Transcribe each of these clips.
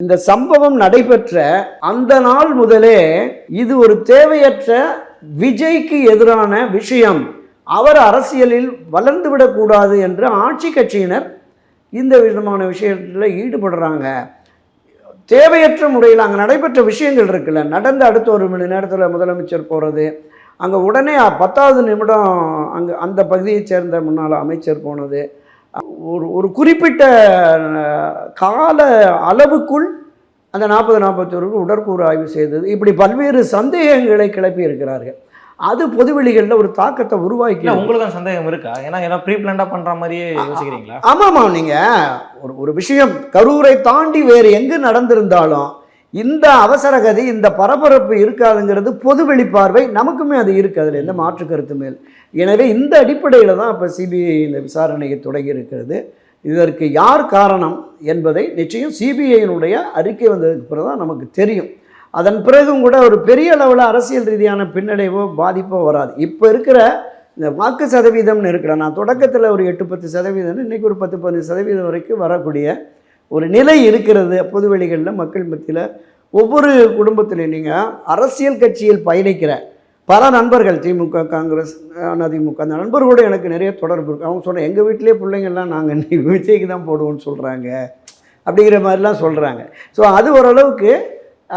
இந்த சம்பவம் நடைபெற்ற அந்த நாள் முதலே இது ஒரு தேவையற்ற விஜய்க்கு எதிரான விஷயம், அவர் அரசியலில் வளர்ந்துவிடக்கூடாது என்று ஆட்சி கட்சியினர் இந்த விதமான விஷயத்தில் ஈடுபடுறாங்க. தேவையற்ற முறையில் அங்கே நடைபெற்ற விஷயங்கள் இருக்குல்ல, நடந்த அடுத்த ஒரு மணி நேரத்தில் முதலமைச்சர் போகிறது, அங்கே உடனே 10வது நிமிடம் அங்கே அந்த பகுதியைச் சேர்ந்த முன்னாள் அமைச்சர் போனது, ஒரு குறிப்பிட்ட கால அளவுக்குள் அந்த 40-41 உடற்கூறு ஆய்வு செய்தது, இப்படி பல்வேறு சந்தேகங்களை கிளப்பி இருக்கிறார்கள். அது பொதுவெளிகளில் ஒரு தாக்கத்தை உருவாக்கி. உங்களுக்கு சந்தேகம் இருக்கா? ஏன்னா ப்ரீ பிளான்டா பண்ற மாதிரியே யோசிக்கிறீங்களா? ஆமாமா, நீங்க ஒரு விஷயம் கரூரை தாண்டி வேறு எங்கு நடந்திருந்தாலும் இந்த அவசரகதி, இந்த பரபரப்பு இருக்காதுங்கிறது பொது வெளிப்பார்வை, நமக்குமே அது இருக்குது, அதில் எந்த மாற்று கருத்து மேல். எனவே இந்த அடிப்படையில் தான் இப்போ சிபிஐ இந்த விசாரணையை தொடங்கி இருக்கிறது. இதற்கு யார் காரணம் என்பதை நிச்சயம் சிபிஐயினுடைய அறிக்கை வந்ததுக்கு பிறகு தான் நமக்கு தெரியும். அதன் பிறகும் கூட ஒரு பெரிய அளவில் அரசியல் ரீதியான பின்னடைவோ பாதிப்போ வராது. இப்போ இருக்கிற இந்த வாக்கு சதவீதம்னு இருக்கிற, நான் தொடக்கத்தில் ஒரு 8-10% இன்றைக்கி ஒரு 10-15% வரைக்கும் வரக்கூடிய ஒரு நிலை இருக்கிறது பொதுவெளிகளில், மக்கள் மத்தியில். ஒவ்வொரு குடும்பத்திலையும் நீங்கள் அரசியல் கட்சியில் பயணிக்கிற பல நண்பர்கள், திமுக, காங்கிரஸ், அதிமுக, அந்த நண்பர்களோடு எனக்கு நிறைய தொடர்பு இருக்குது. அவங்க சொல்கிறேன், எங்கள் வீட்டிலே பிள்ளைங்கள்லாம் நாங்கள் இன்னைக்கு விஜய்க்கு தான் போடுவோம்னு சொல்கிறாங்க, அப்படிங்கிற மாதிரிலாம் சொல்கிறாங்க. ஸோ அது ஓரளவுக்கு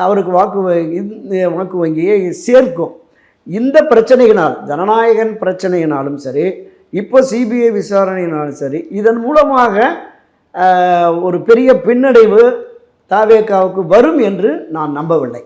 அவருக்கு வாக்கு வங்கியை சேர்க்கும். இந்த பிரச்சனையினால், ஜனநாயகன் பிரச்சனையினாலும் சரி, இப்போ சிபிஐ விசாரணையினாலும் சரி, இதன் மூலமாக ஒரு பெரிய பின்னடைவு தாவேகாவுக்கு வரும் என்று நான் நம்பவில்லை.